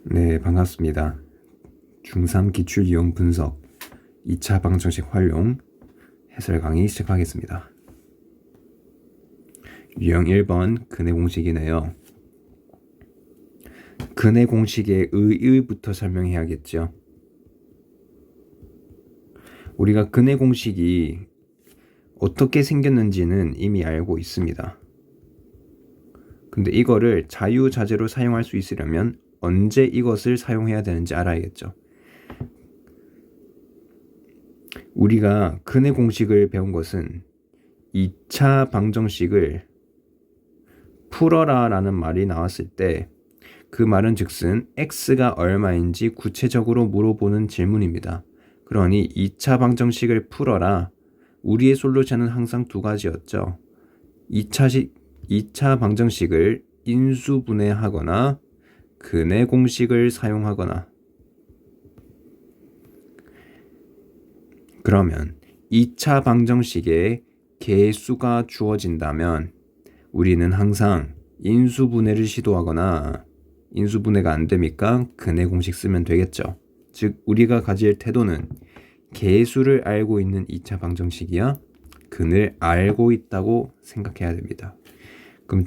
네, 반갑습니다. 중3 기출이용 분석 2차 방정식 활용 해설 강의 시작하겠습니다. 유형 1번 근해 공식이네요. 근해 공식의 의의부터 설명해야겠죠. 우리가 근해 공식이 어떻게 생겼는지는 이미 알고 있습니다. 근데 이거를 자유자재로 사용할 수 있으려면 언제 이것을 사용해야 되는지 알아야겠죠. 우리가 근해 공식을 배운 것은 2차 방정식을 풀어라 라는 말이 나왔을 때 그 말은 즉슨 x가 얼마인지 구체적으로 물어보는 질문입니다. 그러니 2차 방정식을 풀어라. 우리의 솔루션은 항상 두 가지였죠. 2차 방정식을 인수분해하거나 근해 공식을 사용하거나. 그러면 2차 방정식에 개수가 주어진다면 우리는 항상 인수분해를 시도하거나 인수분해가 안 됩니까? 근해 공식 쓰면 되겠죠. 즉 우리가 가질 태도는 개수를 알고 있는 2차 방정식이야 근을 알고 있다고 생각해야 됩니다. 그럼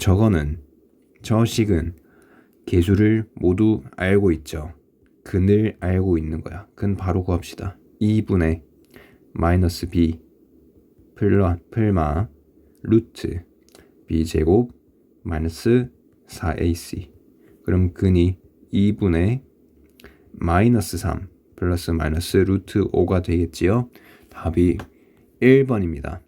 저 식은 개수를 모두 알고 있죠. 근을 알고 있는 거야. 근 바로 구합시다. 2분의 마이너스 b 플마 루트 b제곱 마이너스 4ac. 그럼 근이 2분의 마이너스 3 플러스 마이너스 루트 5가 되겠지요. 답이 1번입니다.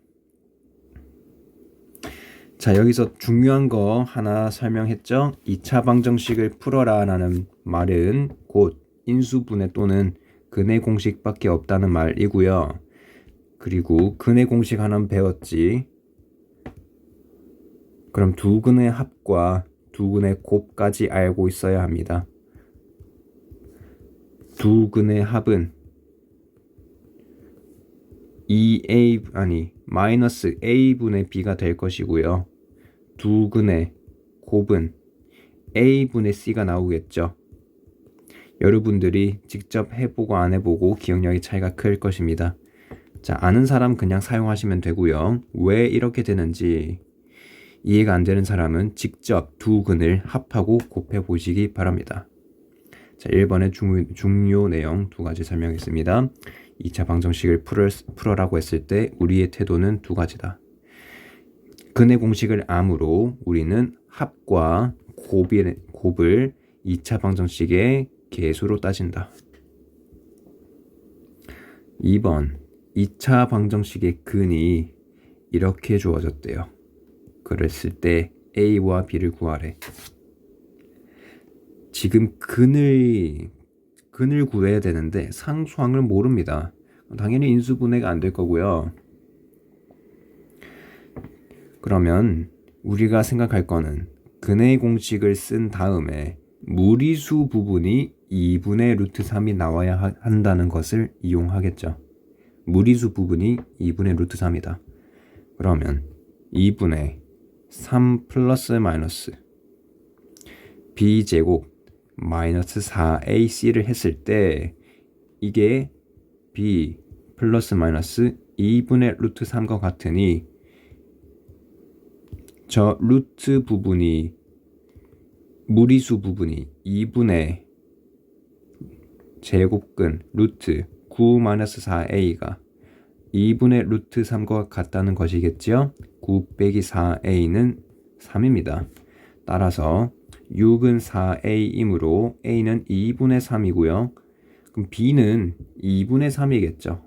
자, 여기서 중요한 거 하나 설명했죠. 2차 방정식을 풀어라 라는 말은 곧 인수분해 또는 근해 공식밖에 없다는 말이고요. 그리고 근해 공식 하나는 배웠지. 그럼 두 근의 합과 두 근의 곱까지 알고 있어야 합니다. 두 근의 합은 마이너스 a분의 b가 될 것이고요. 두 근의 곱은 a분의 c가 나오겠죠. 여러분들이 직접 해보고 안 해보고 기억력의 차이가 클 것입니다. 자, 아는 사람 그냥 사용하시면 되고요. 왜 이렇게 되는지 이해가 안 되는 사람은 직접 두 근을 합하고 곱해 보시기 바랍니다. 자, 1번의 중요 내용 두 가지 설명했습니다. 2차 방정식을 풀어라고 했을 때 우리의 태도는 두 가지다. 근해 공식을 암으로 우리는 합과 곱을 2차 방정식의 개수로 따진다. 2번 2차 방정식의 근이 이렇게 주어졌대요. 그랬을 때 a와 b를 구하래. 지금 근을 구해야 되는데 상수항을 모릅니다. 당연히 인수분해가 안 될 거고요. 그러면 우리가 생각할 거는 근해 공식을 쓴 다음에 무리수 부분이 2분의 루트 3이 나와야 한다는 것을 이용하겠죠. 무리수 부분이 2분의 루트 3이다. 그러면 2분의 3 플러스 마이너스 b제곱 마이너스 4ac를 했을 때 이게 b 플러스 마이너스 2분의 루트 3과 같으니 저 루트 부분이 무리수 부분이 2분의 제곱근 루트 9 마이너스 4a가 2분의 루트 3과 같다는 것이겠죠. 9 빼기 4a는 3입니다. 따라서 6은 4a이므로 a는 2분의 3이고요. 그럼 b는 2분의 3이겠죠.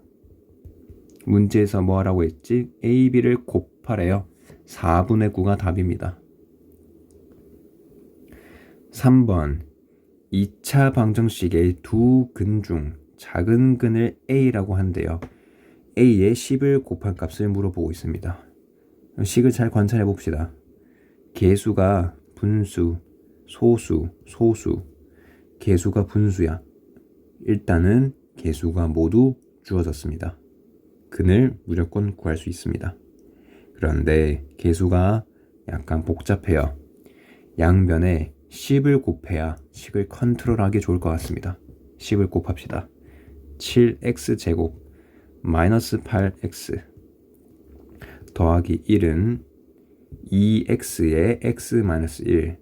문제에서 뭐 하라고 했지? a, b를 곱하래요. 4분의 9가 답입니다. 3번 2차 방정식의 두 근 중 작은 근을 a라고 한대요. a에 10을 곱한 값을 물어보고 있습니다. 식을 잘 관찰해 봅시다. 개수가 분수, 소수, 개수가 분수야. 일단은 개수가 모두 주어졌습니다. 근을 무조건 구할 수 있습니다. 그런데 개수가 약간 복잡해요. 양변에 10을 곱해야 식을 컨트롤하기 좋을 것 같습니다. 10을 곱합시다. 7x제곱 마이너스 8x 더하기 1은 2x에 x 마이너스 1.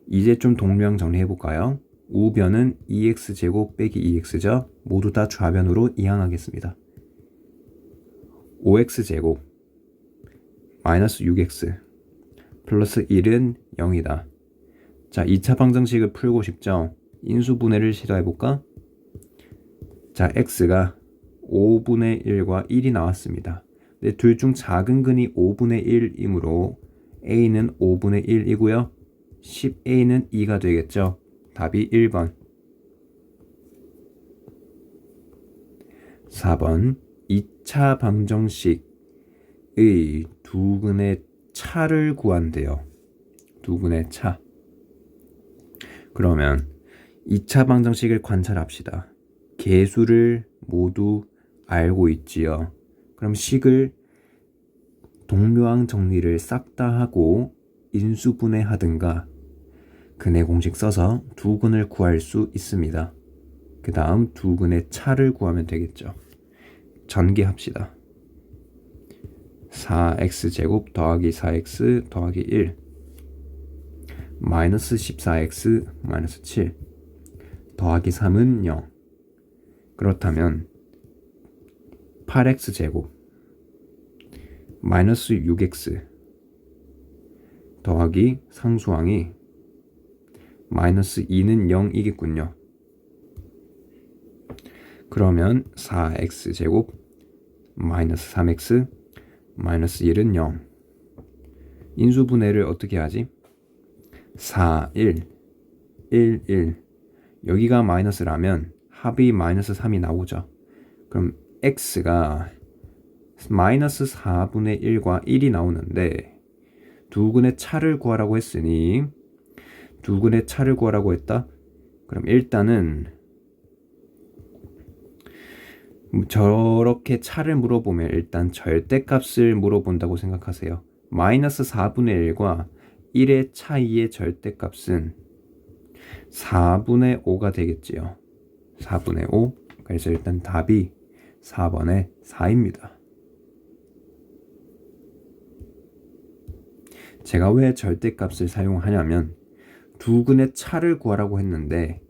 이제 좀 동량 정리해볼까요? 우변은 2x제곱 빼기 2x죠. 모두 다 좌변으로 이항하겠습니다. 5x제곱 마이너스 6x 플러스 1은 0이다. 자, 2차 방정식을 풀고 싶죠? 인수분해를 시도해볼까? 자, x가 5분의 1과 1이 나왔습니다. 근데 둘 중 작은 근이 5분의 1이므로 a는 5분의 1이고요. 10a는 2가 되겠죠. 답이 1번. 4번 2차 방정식의 두 근의 차를 구한대요. 두 근의 차. 그러면 2차 방정식을 관찰합시다. 계수를 모두 알고 있지요. 그럼 식을 동묘항 정리를 싹 다 하고 인수분해하든가 근의 공식 써서 두 근을 구할 수 있습니다. 그 다음 두 근의 차를 구하면 되겠죠. 전개합시다. 4x제곱 더하기 4x 더하기 1 마이너스 14x 마이너스 7 더하기 3은 0. 그렇다면 8x제곱 마이너스 6x 더하기 상수항이 마이너스 2는 0이겠군요. 그러면 4x제곱 마이너스 3x 마이너스 1은 0. 인수분해를 어떻게 하지? 4, 1, 1, 1 여기가 마이너스라면 합이 마이너스 3이 나오죠. 그럼 x가 마이너스 4분의 1과 1이 나오는데 두 근의 차를 구하라고 했으니 두 근의 차를 구하라고 했다? 그럼 일단은 저렇게 차를 물어보면 일단 절대값을 물어본다고 생각하세요. 마이너스 4분의 1과 1의 차이의 절대값은 4분의 5가 되겠지요. 4분의 5. 그래서 일단 답이 4번의 4입니다. 제가 왜 절대값을 사용하냐면 두 근의 차를 구하라고 했는데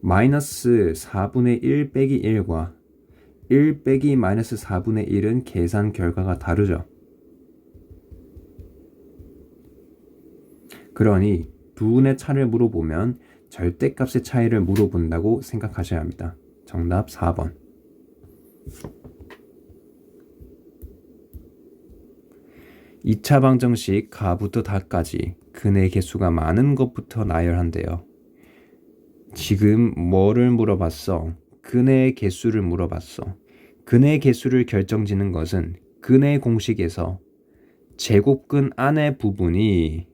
마이너스 4분의 1 빼기 1과 1 빼기 마이너스 4분의 1은 계산 결과가 다르죠. 그러니 두 근의 차를 물어보면 절대값의 차이를 물어본다고 생각하셔야 합니다. 정답 4번. (2차) 방정식 가부터 다까지 근의 개수가 많은 것부터 나열한대요. 지금 뭐를 물어봤어? 근의 개수를 물어봤어. 근의 개수를 결정짓는 것은 근의 공식에서 제곱근 안의 부분이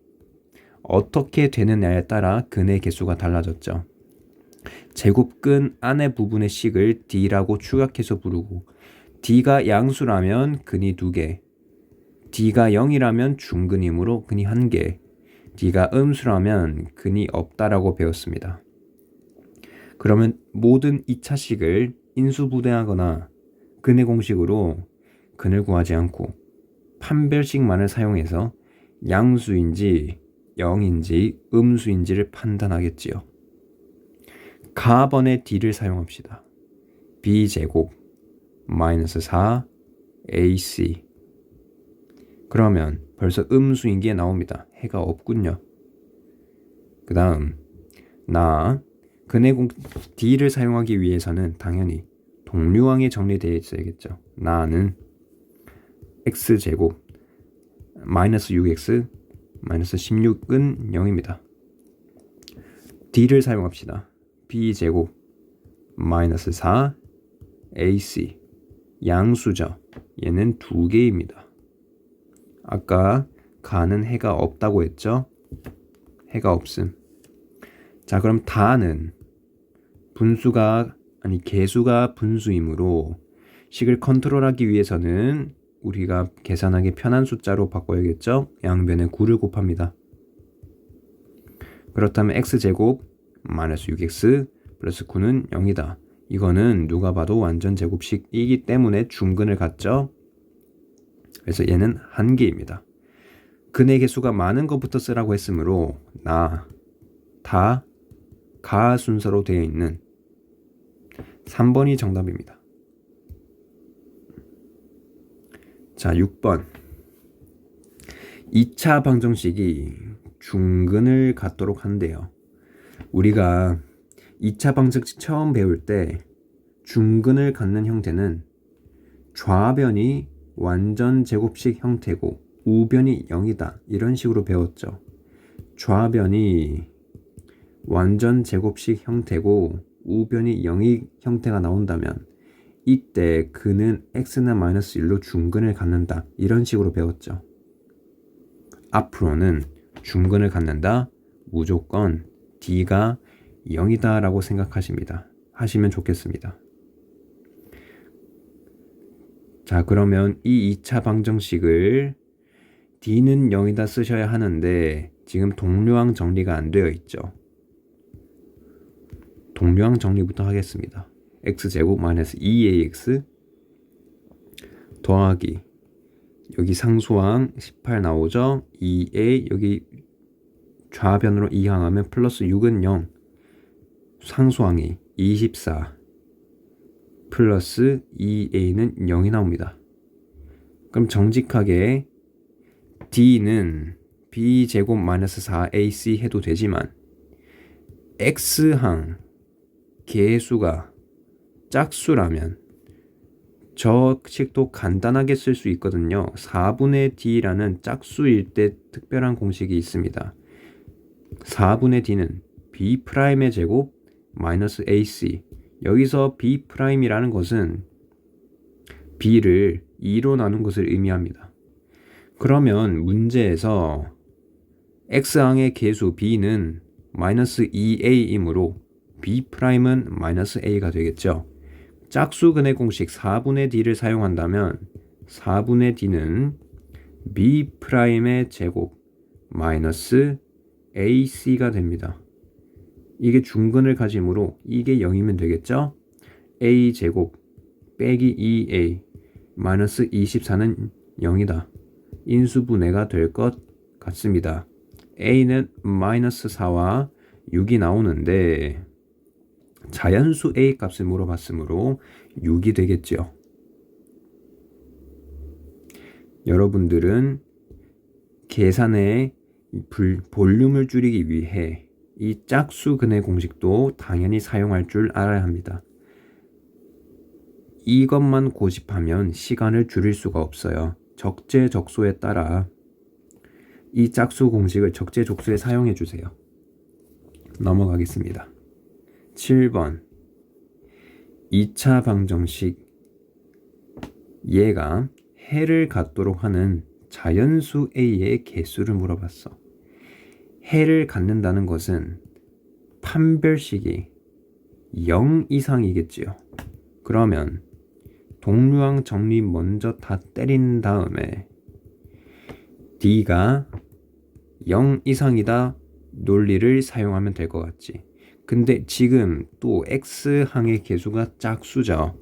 어떻게 되느냐에 따라 근의 개수가 달라졌죠. 제곱근 안의 부분의 식을 D라고 추각해서 부르고 D가 양수라면 근이 2개, D가 0이라면 중근이므로 근이 1개, D가 음수라면 근이 없다라고 배웠습니다. 그러면 모든 2차식을 인수분해하거나 근의 공식으로 근을 구하지 않고 판별식만을 사용해서 양수인지 0인지 음수인지를 판단하겠지요. 가번의 D를 사용합시다. B제곱 마이너스 4 AC. 그러면 벌써 음수인 게 나옵니다. 해가 없군요. 그 다음 근의 D를 사용하기 위해서는 당연히 동류항이 정리되어 있어야겠죠. 나는 x제곱 마이너스 6x 마이너스 16은 0입니다. D를 사용합시다. B제곱 마이너스 4 AC 양수죠. 얘는 2개입니다. 아까 가는 해가 없다고 했죠. 해가 없음. 자, 그럼 다는 개수가 분수이므로 식을 컨트롤하기 위해서는 우리가 계산하기 편한 숫자로 바꿔야겠죠. 양변에 9를 곱합니다. 그렇다면 x제곱 마이너스 6x 플러스 9는 0이다. 이거는 누가 봐도 완전 제곱식이기 때문에 중근을 갖죠. 그래서 얘는 한개입니다. 근의 개수가 많은 것부터 쓰라고 했으므로 나, 다, 가 순서로 되어 있는 3번이 정답입니다. 자, 6번. 2차 방정식이 중근을 갖도록 한대요. 우리가 2차 방정식 처음 배울 때 중근을 갖는 형태는 좌변이 완전 제곱식 형태고 우변이 0이다. 이런 식으로 배웠죠. 좌변이 완전 제곱식 형태고 우변이 0의 형태가 나온다면 이때 근은 x는 마이너스 1로 중근을 갖는다. 이런 식으로 배웠죠. 앞으로는 중근을 갖는다. 무조건 d가 0이다 라고 생각하십니다. 하시면 좋겠습니다. 자, 그러면 이 2차 방정식을 d는 0이다 쓰셔야 하는데 지금 동류항 정리가 안 되어 있죠. 동류항 정리부터 하겠습니다. x제곱 마이너스 2ax 더하기 여기 상수항 18 나오죠. 2a 여기 좌변으로 이항하면 플러스 6은 0 상수항이 24 플러스 2a는 0이 나옵니다. 그럼 정직하게 d는 b제곱 마이너스 4ac 해도 되지만 x항 개수가 짝수라면 저 식도 간단하게 쓸 수 있거든요. 4분의 d라는 짝수일 때 특별한 공식이 있습니다. 4분의 d는 b'의 제곱 마이너스 ac 여기서 b'이라는 것은 b를 2로 나눈 것을 의미합니다. 그러면 문제에서 x항의 개수 b는 마이너스 2a이므로 b'은 마이너스 a가 되겠죠. 짝수근의 공식 4분의 d를 사용한다면 4분의 d는 b'의 제곱 마이너스 ac가 됩니다. 이게 중근을 가지므로 이게 0이면 되겠죠. a제곱 빼기 2a 마이너스 24는 0이다. 인수분해가 될 것 같습니다. a는 마이너스 4와 6이 나오는데 자연수 a 값을 물어봤으므로 6이 되겠죠. 여러분들은 계산의 볼륨을 줄이기 위해 이 짝수근의 공식도 당연히 사용할 줄 알아야 합니다. 이것만 고집하면 시간을 줄일 수가 없어요. 적재적소에 따라 이 짝수 공식을 적재적소에 사용해 주세요. 넘어가겠습니다. 7번 2차 방정식 얘가 해를 갖도록 하는 자연수 a의 개수를 물어봤어. 해를 갖는다는 것은 판별식이 0 이상이겠지요. 그러면 동류항 정리 먼저 다 때린 다음에 d가 0 이상이다 논리를 사용하면 될 것 같지. 근데 지금 또 x항의 개수가 짝수죠.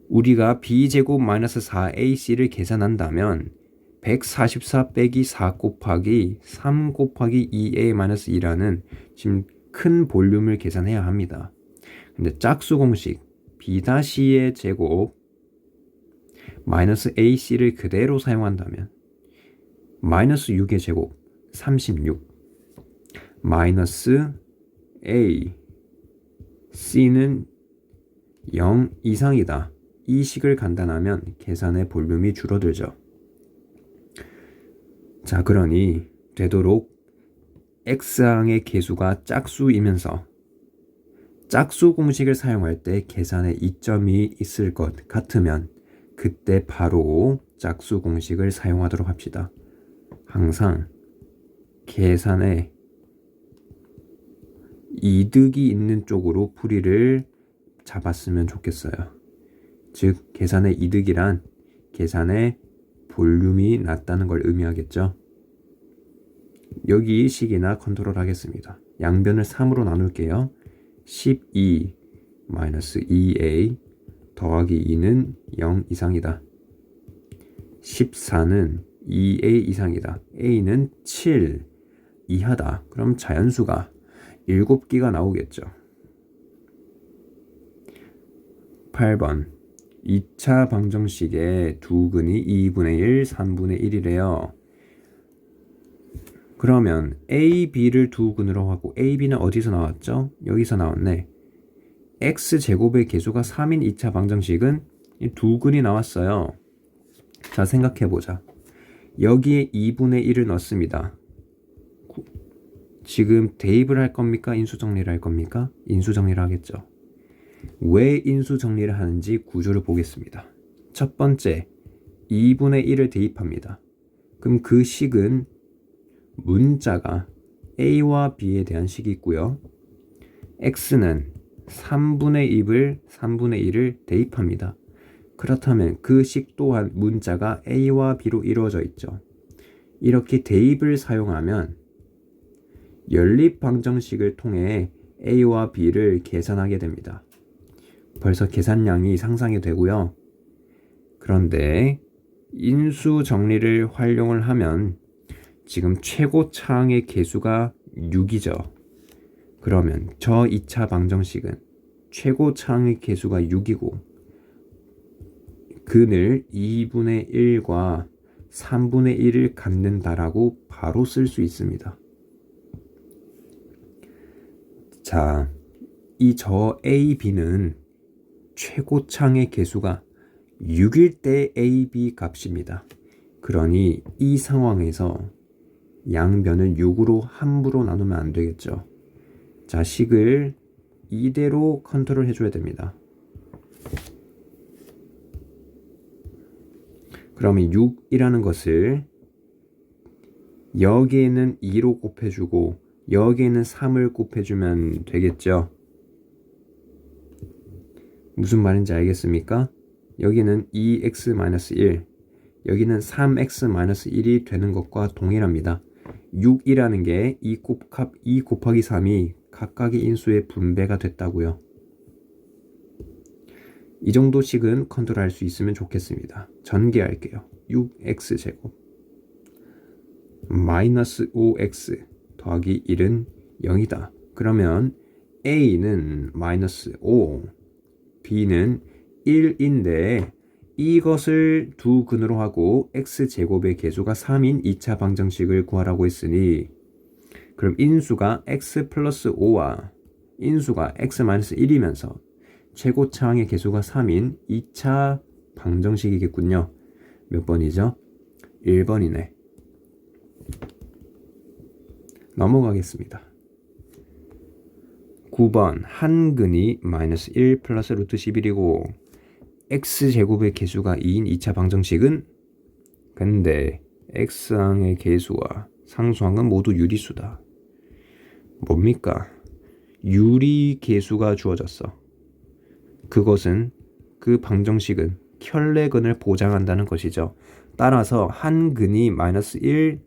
우리가 b제곱 마이너스 4ac를 계산한다면 144 빼기 4 곱하기 3 곱하기 2a 마이너스 2라는 지금 큰 볼륨을 계산해야 합니다. 근데 짝수 공식 b-의 제곱 마이너스 ac를 그대로 사용한다면 마이너스 6의 제곱 36 마이너스 a c는 0 이상이다. 이 식을 간단하면 계산의 볼륨이 줄어들죠. 자, 그러니 되도록 x항의 개수가 짝수이면서 짝수 공식을 사용할 때 계산에 이점이 있을 것 같으면 그때 바로 짝수 공식을 사용하도록 합시다. 항상 계산에 이득이 있는 쪽으로 풀이를 잡았으면 좋겠어요. 즉 계산의 이득이란 계산의 볼륨이 낮다는 걸 의미하겠죠. 여기 식이나 컨트롤 하겠습니다. 양변을 3으로 나눌게요. 12 마이너스 2a 더하기 2는 0 이상이다. 14는 2a 이상이다. a는 7 이하다. 그럼 자연수가 7개가 나오겠죠. 8번 2차 방정식의 두근이 2분의 1, 3분의 1이래요. 그러면 a, b를 두근으로 하고 a, b는 어디서 나왔죠? 여기서 나왔네. x제곱의 개수가 3인 2차 방정식은 두근이 나왔어요. 자, 생각해보자. 여기에 2분의 1을 넣습니다. 지금 대입을 할 겁니까? 인수정리를 할 겁니까? 인수정리를 하겠죠. 왜 인수정리를 하는지 구조를 보겠습니다. 첫 번째, 2분의 1을 대입합니다. 그럼 그 식은 문자가 a와 b에 대한 식이 있고요. x는 3분의 1을 대입합니다. 그렇다면 그 식 또한 문자가 a와 b로 이루어져 있죠. 이렇게 대입을 사용하면 연립방정식을 통해 a와 b를 계산하게 됩니다. 벌써 계산량이 상상이 되고요. 그런데 인수 정리를 활용을 하면 지금 최고차항의 개수가 6이죠. 그러면 저 2차 방정식은 최고차항의 개수가 6이고 근을 2분의 1과 3분의 1을 갖는다라고 바로 쓸 수 있습니다. 자, 이 저 A, B는 최고차항의 개수가 6일 때 A, B 값입니다. 그러니 이 상황에서 양변을 6으로 함부로 나누면 안 되겠죠. 자, 식을 이대로 컨트롤 해줘야 됩니다. 그러면 6이라는 것을 여기에는 2로 곱해주고 여기에는 3을 곱해주면 되겠죠. 무슨 말인지 알겠습니까? 여기는 2x-1, 여기는 3x-1이 되는 것과 동일합니다. 6이라는 게 2 곱하기 3이 각각의 인수의 분배가 됐다고요. 이 정도 식은 컨트롤할 수 있으면 좋겠습니다. 전개할게요. 6x제곱 마이너스 5x 더하기 1은 0이다. 그러면 a는 마이너스 5, b는 1인데 이것을 두 근으로 하고 x제곱의 개수가 3인 2차 방정식을 구하라고 했으니 그럼 인수가 x 플러스 5와 인수가 x 마이너스 1이면서 최고차항의 개수가 3인 2차 방정식이겠군요. 몇 번이죠? 1번이네. 넘어가겠습니다. 9번 한근이 마이너스 1 플러스 루트 11이고 x제곱의 개수가 2인 2차 방정식은 근데 x항의 개수와 상수항은 모두 유리수다. 뭡니까? 유리개수가 주어졌어. 그것은 그 방정식은 켤레근을 보장한다는 것이죠. 따라서 한 근이 마이너스 1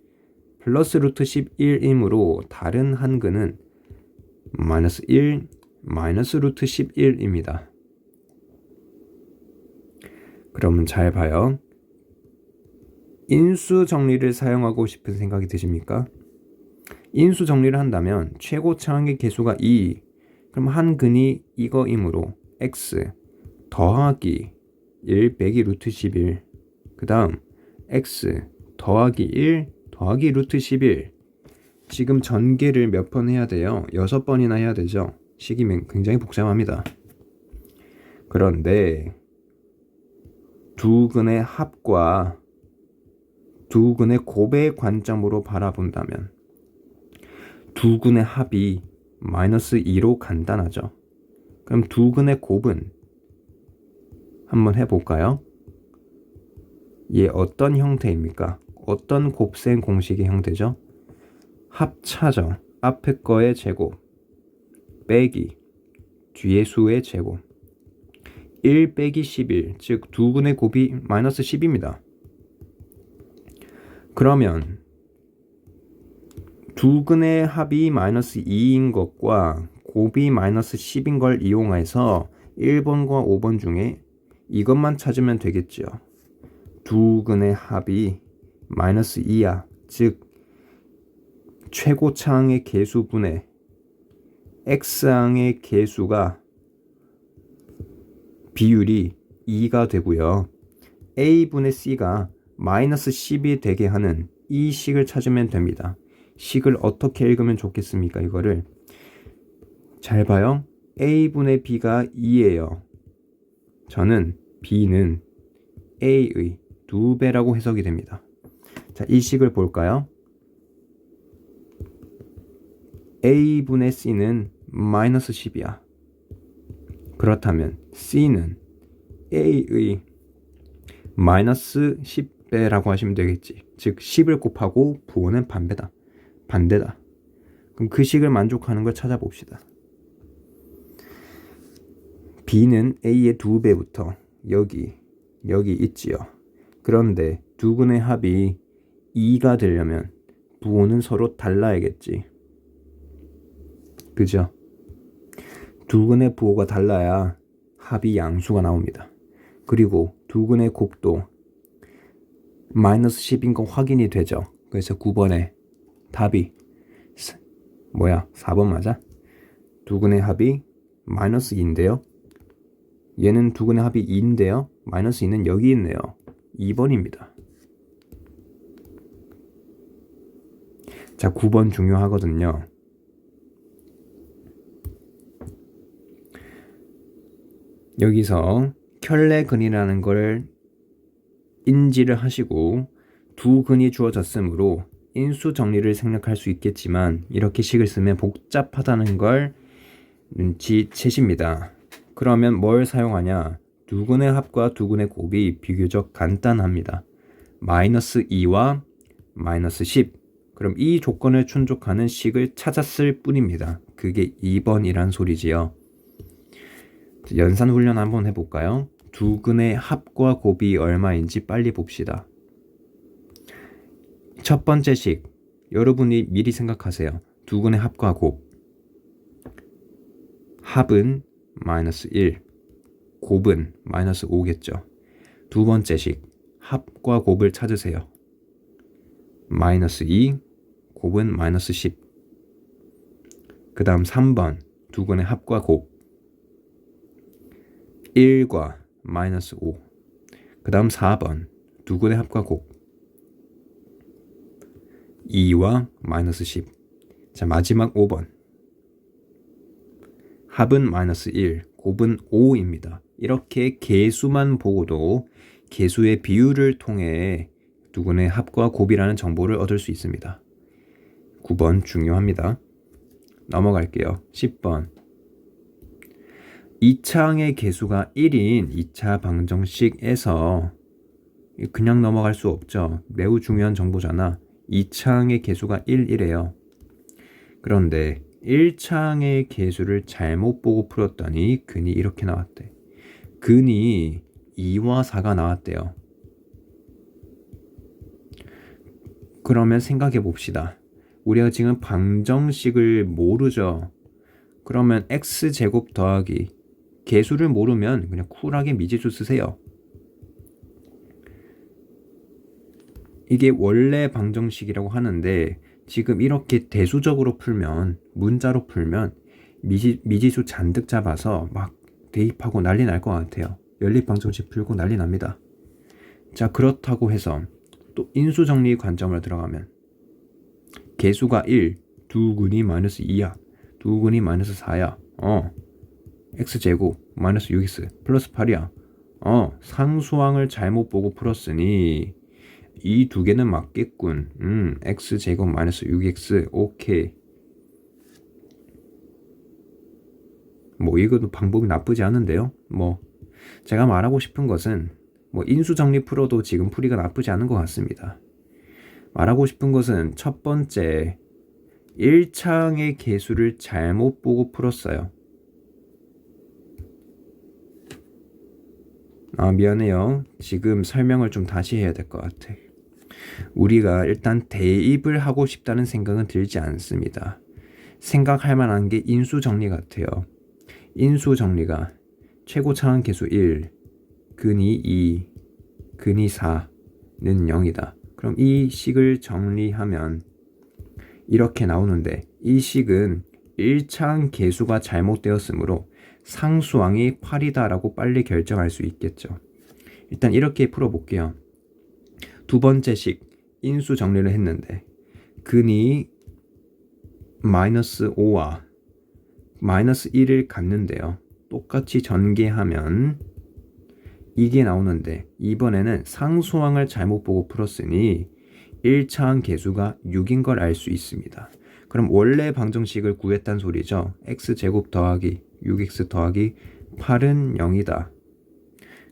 플러스 루트 11이므로 다른 한 근은 마이너스 1 마이너스 루트 11입니다. 그러면 잘 봐요. 인수 정리를 사용하고 싶은 생각이 드십니까? 인수 정리를 한다면 최고차항의 개수가 2, 그럼 한 근이 이거이므로 x 더하기 1 빼기 루트 11, 그 다음 x 더하기 1 더하기 루트 11. 지금 전개를 몇 번 해야 돼요? 6번이나 해야 되죠? 식이 굉장히 복잡합니다. 그런데 두 근의 합과 두 근의 곱의 관점으로 바라본다면 두 근의 합이 마이너스 2로 간단하죠. 그럼 두 근의 곱은 한번 해볼까요? 얘 어떤 형태입니까? 어떤 곱셈 공식의 형태죠? 합차죠. 앞에 거의 제곱 빼기 뒤의 수의 제곱 1 빼기 11, 즉 두 근의 곱이 마이너스 10입니다. 그러면 두 근의 합이 마이너스 2인 것과 곱이 마이너스 10인 걸 이용해서 1번과 5번 중에 이것만 찾으면 되겠죠. 두 근의 합이 마이너스 2야. 즉 최고차항의 개수분의 x항의 개수가 비율이 2가 되고요. a분의 c가 마이너스 10이 되게 하는 이 식을 찾으면 됩니다. 식을 어떻게 읽으면 좋겠습니까? 이거를 잘 봐요. a분의 b가 2예요. 저는 b는 a의 2배라고 해석이 됩니다. 자, 이 식을 볼까요? a분의 c는 마이너스 10이야. 그렇다면 c는 a의 마이너스 10배라고 하시면 되겠지. 즉 10을 곱하고 부호는 반대다. 그럼 그 식을 만족하는 걸 찾아봅시다. b는 a의 2배부터 여기 있지요. 그런데 두 근의 합이 2가 되려면 부호는 서로 달라야겠지. 그죠? 두 근의 부호가 달라야 합이 양수가 나옵니다. 그리고 두 근의 곱도 마이너스 10인 거 확인이 되죠. 그래서 9번에 답이 4번 맞아? 두 근의 합이 마이너스 2인데요. 얘는 두 근의 합이 2인데요. 마이너스 2는 여기 있네요. 2번입니다. 자, 9번 중요하거든요. 여기서 켤레근이라는 걸 인지를 하시고 두 근이 주어졌으므로 인수 정리를 생략할 수 있겠지만 이렇게 식을 쓰면 복잡하다는 걸 눈치채십니다. 그러면 뭘 사용하냐? 두 근의 합과 두 근의 곱이 비교적 간단합니다. 마이너스 2와 마이너스 10. 그럼 이 조건을 충족하는 식을 찾았을 뿐입니다. 그게 2번이란 소리지요. 연산 훈련 한번 해볼까요? 두 근의 합과 곱이 얼마인지 빨리 봅시다. 첫 번째 식, 여러분이 미리 생각하세요. 두 근의 합과 곱. 합은 마이너스 1, 곱은 마이너스 5겠죠. 두 번째 식, 합과 곱을 찾으세요. 마이너스 2, 곱은 마이너스 10. 그 다음 3번, 두 근의 합과 곱. 1과 마이너스 5. 그 다음 4번, 두 근의 합과 곱. 2와 마이너스 10. 자, 마지막 5번. 합은 마이너스 1, 곱은 5입니다. 이렇게 개수만 보고도 개수의 비율을 통해 두 근의 합과 곱이라는 정보를 얻을 수 있습니다. 9번 중요합니다. 넘어갈게요. 10번. 2차항의 개수가 1인 2차 방정식에서 그냥 넘어갈 수 없죠. 매우 중요한 정보잖아. 2차항의 개수가 1이래요. 그런데 1차항의 개수를 잘못 보고 풀었더니 근이 이렇게 나왔대. 근이 2와 4가 나왔대요. 그러면 생각해 봅시다. 우리가 지금 방정식을 모르죠. 그러면 x제곱 더하기 개수를 모르면 그냥 쿨하게 미지수 쓰세요. 이게 원래 방정식이라고 하는데 지금 이렇게 대수적으로 풀면, 문자로 풀면 미지수 잔뜩 잡아서 막 대입하고 난리 날 것 같아요. 연립방정식 풀고 난리 납니다. 자, 그렇다고 해서 또 인수정리 관점으로 들어가면 개수가 1, 두 근이 마이너스 2야. 두 근이 마이너스 4야. x제곱 마이너스 6x 플러스 8이야. 상수항을 잘못 보고 풀었으니 이 두 개는 맞겠군. x제곱 마이너스 6x 오케이. 뭐 이것도 방법이 나쁘지 않은데요. 뭐 제가 말하고 싶은 것은 뭐 인수정리 풀어도 지금 풀이가 나쁘지 않은 것 같습니다. 말하고 싶은 것은 첫 번째 1차항의 개수를 잘못 보고 풀었어요. 미안해요. 지금 설명을 좀 다시 해야 될 것 같아. 우리가 일단 대입을 하고 싶다는 생각은 들지 않습니다. 생각할 만한 게 인수정리 같아요. 인수정리가 최고 차항 계수 1, 근이 2, 근이 4는 0이다. 그럼 이 식을 정리하면 이렇게 나오는데 이 식은 1차항 계수가 잘못되었으므로 상수항이 8이다라고 빨리 결정할 수 있겠죠. 일단 이렇게 풀어볼게요. 두 번째 식 인수 정리를 했는데 근이 마이너스 5와 마이너스 1을 갖는데요. 똑같이 전개하면 이게 나오는데 이번에는 상수항을 잘못 보고 풀었으니 1차항 계수가 6인 걸 알 수 있습니다. 그럼 원래 방정식을 구했단 소리죠. x제곱 더하기 6x 더하기 8은 0이다.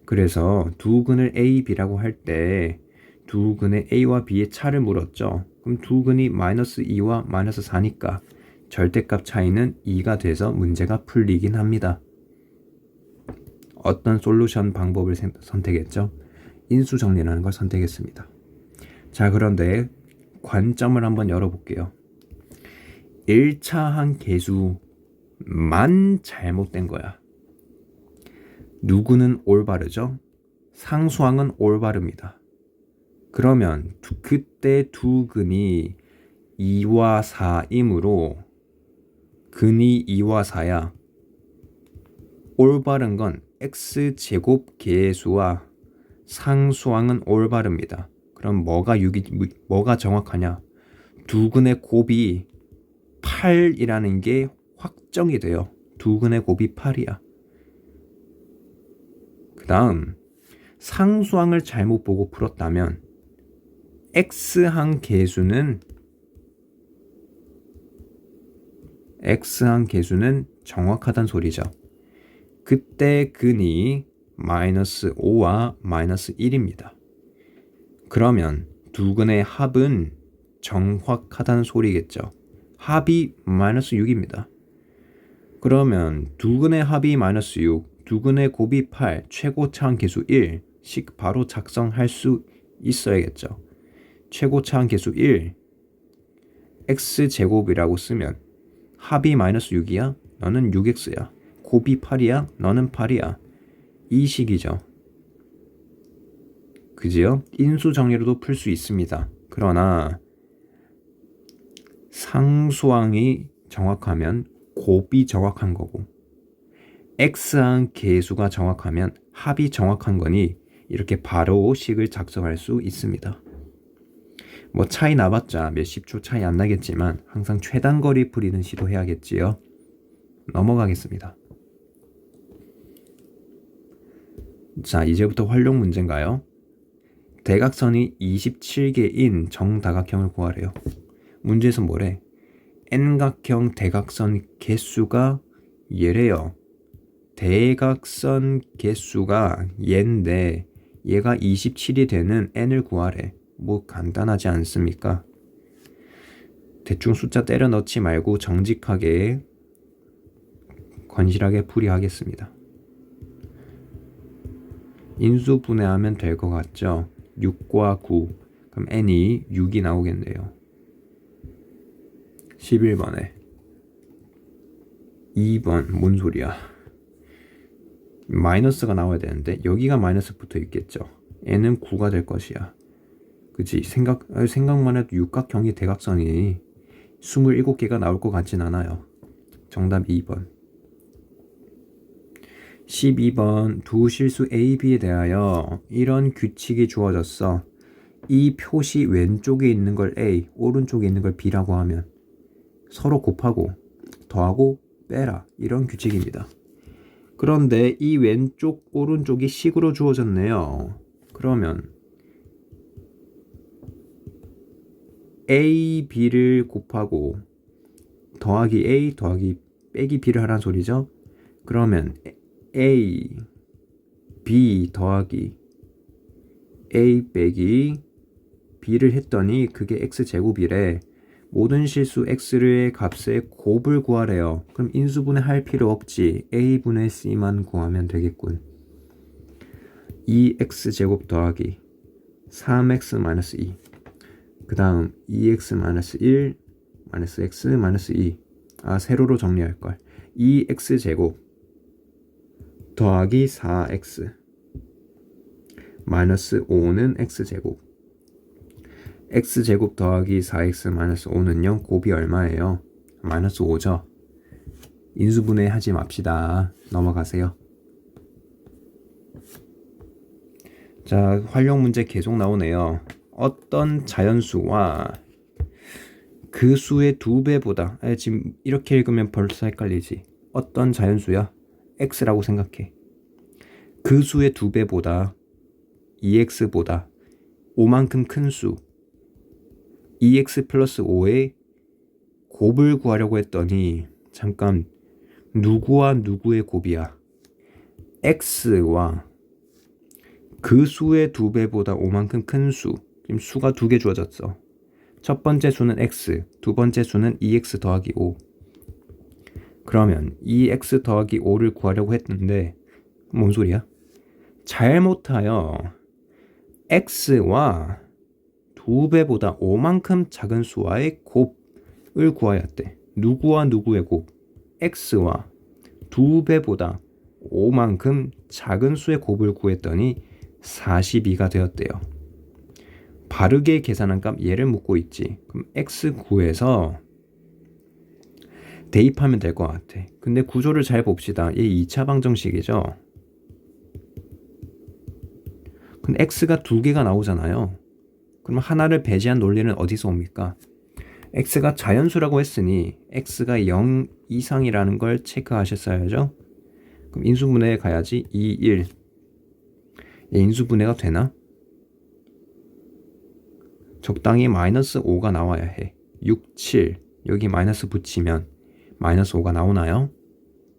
그래서 두 근을 a, b라고 할 때 두 근의 a와 b의 차를 물었죠. 그럼 두 근이 마이너스 2와 마이너스 4니까 절대값 차이는 2가 돼서 문제가 풀리긴 합니다. 어떤 솔루션 방법을 선택했죠? 인수정리라는 걸 선택했습니다. 자, 그런데 관점을 한번 열어볼게요. 1차항 계수만 잘못된 거야. 누구는 올바르죠? 상수항은 올바릅니다. 그러면 그때 두 근이 2와 4이므로 근이 2와 4야. 올바른 건 x제곱 계수와 상수항은 올바릅니다. 그럼 뭐가 정확하냐? 두 근의 곱이 8이라는 게 확정이 돼요. 두 근의 곱이 8이야. 그 다음 상수항을 잘못 보고 풀었다면 x항 계수는 정확하단 소리죠. 그때 근이 마이너스 5와 마이너스 1입니다. 그러면 두 근의 합은 정확하다는 소리겠죠. 합이 마이너스 6입니다. 그러면 두 근의 합이 마이너스 6, 두 근의 곱이 8, 최고 차항 계수 1식 바로 작성할 수 있어야겠죠. 최고 차항 계수 1, x제곱이라고 쓰면 합이 마이너스 6이야? 너는 6x야. 곱이 8이야? 너는 8이야. 이 식이죠. 그지요? 인수 정리로도 풀 수 있습니다. 그러나 상수항이 정확하면 곱이 정확한 거고 x항 계수가 정확하면 합이 정확한 거니 이렇게 바로 식을 작성할 수 있습니다. 뭐 차이 나봤자 몇십 초 차이 안 나겠지만 항상 최단거리 풀이는 시도해야겠지요. 넘어가겠습니다. 자, 이제부터 활용 문제인가요? 대각선이 27개인 정다각형을 구하래요. 문제에서 뭐래? n각형 대각선 개수가 얘래요. 대각선 개수가 얘인데 얘가 27이 되는 n을 구하래. 뭐 간단하지 않습니까? 대충 숫자 때려 넣지 말고 정직하게 건실하게 풀이하겠습니다. 인수분해하면 될 것 같죠? 6과 9 그럼 n이 6이 나오겠네요. 11번에 2번 뭔 소리야? 마이너스가 나와야 되는데 여기가 마이너스 붙어 있겠죠. n은 9가 될 것이야. 그치? 생각만 해도 육각형이 대각선이 27개가 나올 것 같진 않아요. 정답 2번. 12번 두 실수 A, B에 대하여 이런 규칙이 주어졌어. 이 표시 왼쪽에 있는 걸 A, 오른쪽에 있는 걸 B라고 하면 서로 곱하고 더하고 빼라. 이런 규칙입니다. 그런데 이 왼쪽, 오른쪽이 식으로 주어졌네요. 그러면 A, B를 곱하고 더하기 A, 더하기 빼기 B를 하라는 소리죠. 그러면 A, B 더하기 A 빼기 B를 했더니 그게 X제곱이래. 모든 실수 X의 값의 곱을 구하래요. 그럼 인수분해 할 필요 없지. A분의 C만 구하면 되겠군. 2X제곱 더하기 3X-2 그 다음 2x-1 마이너스 x 마이너스 2. 세로로 정리할걸. 2x제곱 더하기 4x 마이너스 5는 x제곱. x제곱 더하기 4x 마이너스 5는요. 곱이 얼마예요? 마이너스 5죠. 인수분해 하지 맙시다. 넘어가세요. 자, 활용 문제 계속 나오네요. 어떤 자연수와 그 수의 2배보다, 지금 이렇게 읽으면 벌써 헷갈리지. 어떤 자연수야? x라고 생각해. 그 수의 2배보다 2x보다 5만큼 큰 수 2x 플러스 5의 곱을 구하려고 했더니 잠깐, 누구와 누구의 곱이야? x와 그 수의 2배보다 5만큼 큰 수. 지금 수가 2개 주어졌어. 첫 번째 수는 x, 두 번째 수는 2x 더하기 5. 그러면 2x 더하기 5를 구하려고 했는데 뭔 소리야? 잘못하여 x와 2배보다 5만큼 작은 수와의 곱을 구해야 돼. 누구와 누구의 곱? x와 2배보다 5만큼 작은 수의 곱을 구했더니 42가 되었대요. 바르게 계산한 값 얘를 묻고 있지. 그럼 x 구해서 대입하면 될 것 같아. 근데 구조를 잘 봅시다. 얘 2차 방정식이죠. 근데 x가 2개가 나오잖아요. 그럼 하나를 배제한 논리는 어디서 옵니까? x가 자연수라고 했으니 x가 0 이상이라는 걸 체크하셨어야죠. 그럼 인수분해에 가야지. 2, 1. 얘 인수분해가 되나? 적당히 마이너스 5가 나와야 해. 6, 7. 여기 마이너스 붙이면 마이너스 5가 나오나요?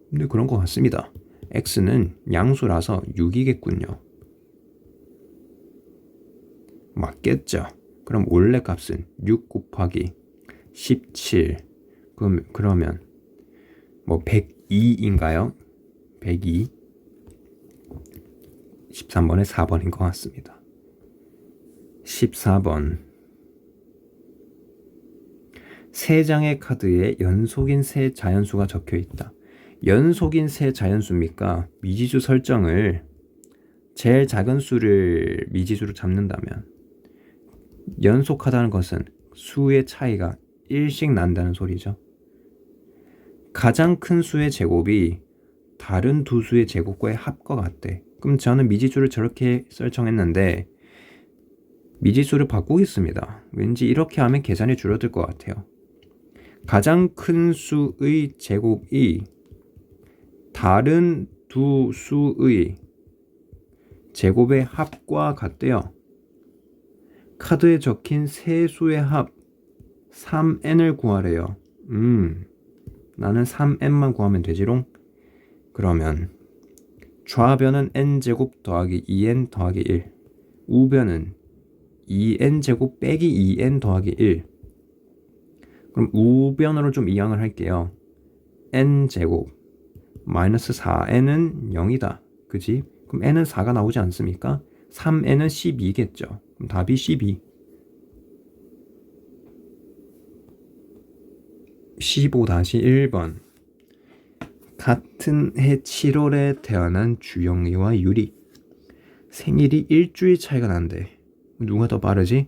근데 그런 것 같습니다. x는 양수라서 6이겠군요. 맞겠죠? 그럼 원래 값은 6 곱하기 17. 그러면 뭐 102인가요? 102. 13번에 4번인 것 같습니다. 14번. 세 장의 카드에 연속인 세 자연수가 적혀 있다. 연속인 세 자연수입니까? 미지수 설정을 제일 작은 수를 미지수로 잡는다면 연속하다는 것은 수의 차이가 1씩 난다는 소리죠. 가장 큰 수의 제곱이 다른 두 수의 제곱과의 합과 같대. 그럼 저는 미지수를 저렇게 설정했는데 미지수를 바꾸겠습니다. 왠지 이렇게 하면 계산이 줄어들 것 같아요. 가장 큰 수의 제곱이 다른 두 수의 제곱의 합과 같대요. 카드에 적힌 세 수의 합 3n을 구하래요. 나는 3n만 구하면 되지롱. 그러면 좌변은 n제곱 더하기 2n 더하기 1, 우변은 2n제곱 빼기 2n 더하기 1. 그럼 우변으로 좀 이항을 할게요. n제곱 마이너스 4n은 0이다. 그지? 그럼 n은 4가 나오지 않습니까? 3n은 12겠죠. 그럼 답이 12. 15-1번. 같은 해 7월에 태어난 주영이와 유리. 생일이 일주일 차이가 난대. 누가 더 빠르지?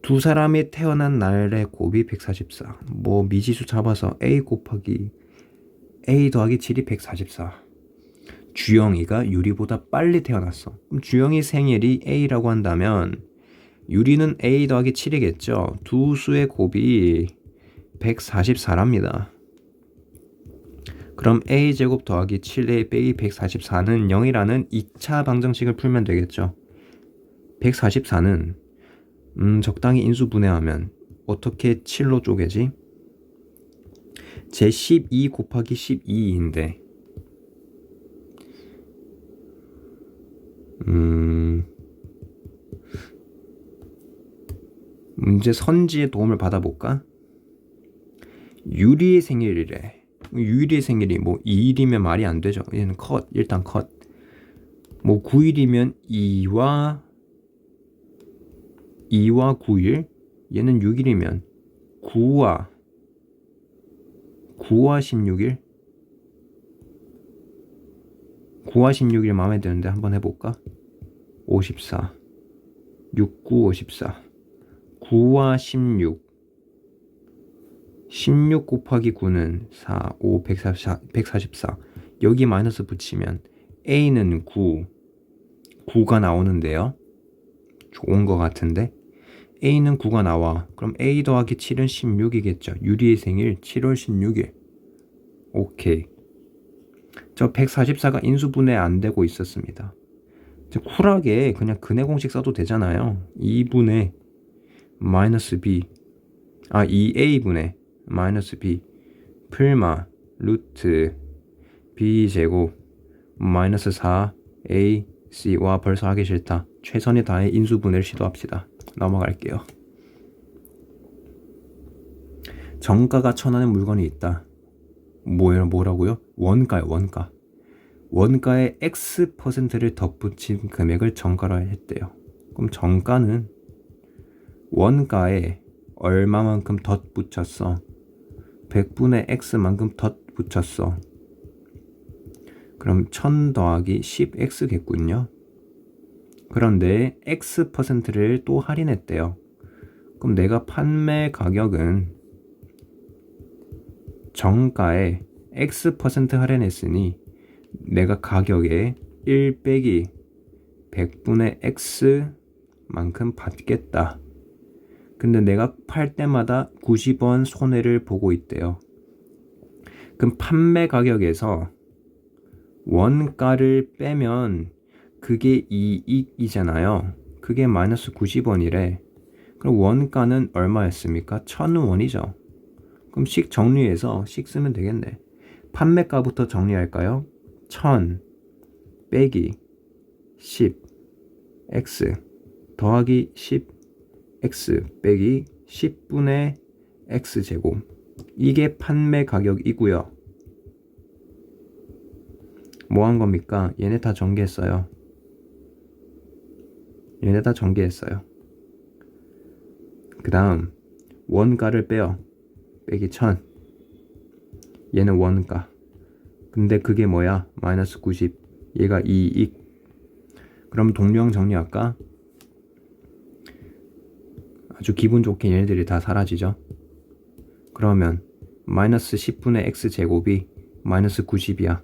두 사람이 태어난 날의 곱이 144. 뭐 미지수 잡아서 a 곱하기 a 더하기 7이 144. 주영이가 유리보다 빨리 태어났어. 그럼 주영이 생일이 a라고 한다면 유리는 a 더하기 7이겠죠. 두 수의 곱이 144랍니다. 그럼 a제곱 더하기 7a 빼기 144는 0이라는 2차 방정식을 풀면 되겠죠. 144는 적당히 인수분해하면 어떻게 7로 쪼개지? 제 12 곱하기 12인데 문제 선지의 도움을 받아볼까? 유리의 생일이래. 유리의 생일이 뭐 2일이면 말이 안 되죠. 얘는 컷. 일단 컷. 뭐 9일이면 2와 9일. 얘는 6일이면 9와 16일? 9와 16일 마음에 드는데 한번 해볼까? 54 6, 9, 54 9와 16 곱하기 9는 4, 5, 144 여기 마이너스 붙이면 A는 9가 나오는데요. 좋은 거 같은데 A는 9가 나와. 그럼 A 더하기 7은 16이겠죠. 유리의 생일 7월 16일. 오케이. 저 144가 인수분해 안 되고 있었습니다. 쿨하게 그냥 근해 공식 써도 되잖아요. 2분의 마이너스 B 2A분의 마이너스 B 풀마 루트 B제곱 마이너스 4A C와 벌써 하기 싫다. 최선을 다해 인수분해를 시도합시다. 넘어갈게요. 정가가 1,000원의 물건이 있다. 뭐라고요? 원가요, 원가. 원가에 X%를 덧붙인 금액을 정가로 했대요. 그럼 정가는 원가에 얼마만큼 덧붙였어? 100분의 X만큼 덧붙였어. 그럼 1000 더하기 10X겠군요. 그런데 X%를 또 할인했대요. 그럼 내가 판매 가격은 정가에 X% 할인했으니 내가 가격에 1 빼기 100분의 X만큼 받겠다. 근데 내가 팔 때마다 90원 손해를 보고 있대요. 그럼 판매 가격에서 원가를 빼면 그게 이익이잖아요. 그게 마이너스 90원이래. 그럼 원가는 얼마였습니까? 1,000원이죠. 그럼 식 정리해서 식 쓰면 되겠네. 판매가부터 정리할까요? 1000 빼기 10 x 더하기 10 x 빼기 10분의 x제곱. 이게 판매 가격이고요. 뭐 한 겁니까? 얘네 다 전개했어요. 그 다음 원가를 빼요. 빼기 1000. 얘는 원가. 근데 그게 뭐야? 마이너스 90. 얘가 이익. 그럼 동류항 정리할까? 아주 기분 좋게 얘네들이 다 사라지죠. 그러면 마이너스 10분의 x제곱이 마이너스 90이야.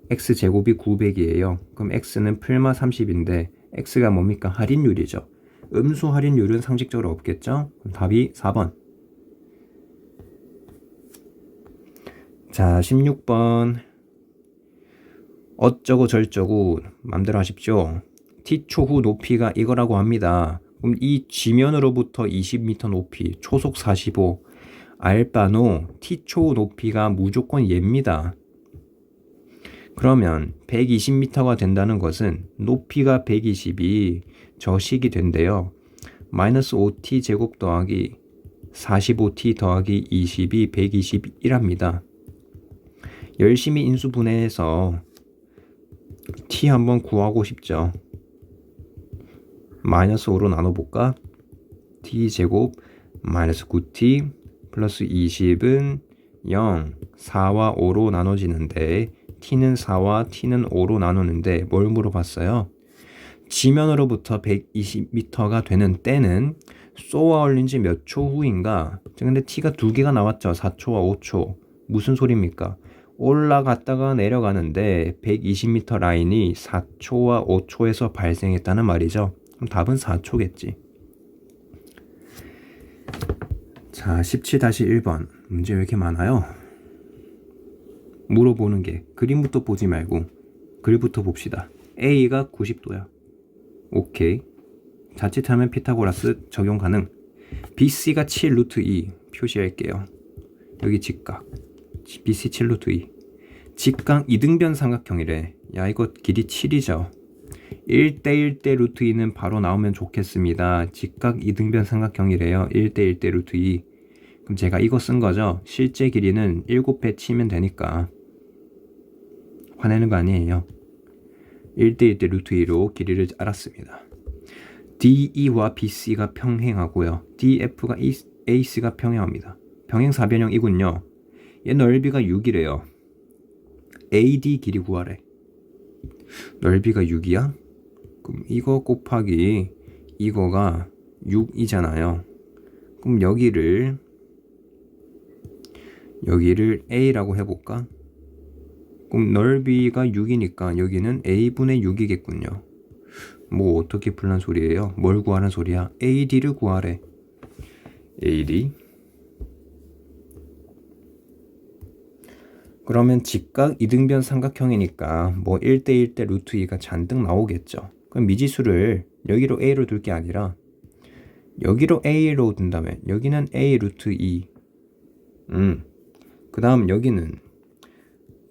x제곱이 900이에요. 그럼 x는 풀마 30인데 x가 뭡니까? 할인율이죠. 음수 할인율은 상식적으로 없겠죠? 그럼 답이 4번. 자, 16번. 어쩌고 저쩌고 맘대로 하십시오. t초후 높이가 이거라고 합니다. 그럼 이 지면으로부터 20m 높이, 초속 45, 알바노 t초후 높이가 무조건 얘입니다. 그러면 120m가 된다는 것은 높이가 120이 저 식이 된대요. 마이너스 5t 제곱 더하기 45t 더하기 20이 121합니다. 열심히 인수분해해서 t 한번 구하고 싶죠. 마이너스 5로 나눠볼까? t 제곱 마이너스 9t 플러스 20은 0, 4와 5로 나눠지는데 t는 4와 t는 5로 나누는데 뭘 물어봤어요? 지면으로부터 120m가 되는 때는 쏘아 올린 지 몇 초 후인가? 근데 t가 두 개가 나왔죠. 4초와 5초. 무슨 소리입니까? 올라갔다가 내려가는데 120m 라인이 4초와 5초에서 발생했다는 말이죠. 그럼 답은 4초겠지. 자, 17-1번. 문제 왜 이렇게 많아요? 물어보는 게 그림부터 보지 말고 글부터 봅시다. A가 90도야. 오케이. 자칫하면 피타고라스 적용 가능. BC가 7 루트 2 표시할게요. 여기 직각. BC 7 루트 2. 직각 이등변 삼각형이래. 야, 이거 길이 7이죠. 1대1대 루트 2는 바로 나오면 좋겠습니다. 직각 이등변 삼각형이래요. 1대1대 루트 2. 그럼 제가 이거 쓴 거죠. 실제 길이는 7배 치면 되니까. 화내는 거 아니에요. 1대1대 루트 2로 길이를 알았습니다. DE와 BC가 평행하고요. DF가 AC가 평행합니다. 평행사변형이군요. 얘 넓이가 6이래요. AD 길이 구하래. 넓이가 6이야? 그럼 이거 곱하기 이거가 6이잖아요. 그럼 여기를 A라고 해볼까? 그럼 넓이가 6이니까 여기는 A분의 6이겠군요. 뭐 어떻게 풀란 소리예요? 뭘 구하는 소리야? AD를 구하래. AD. 그러면 직각 이등변 삼각형이니까 뭐 1대1대 루트 2가 잔뜩 나오겠죠. 그럼 미지수를 여기로 A로 둘 게 아니라 여기로 A로 둔다면 여기는 A 루트 2. 그 다음 여기는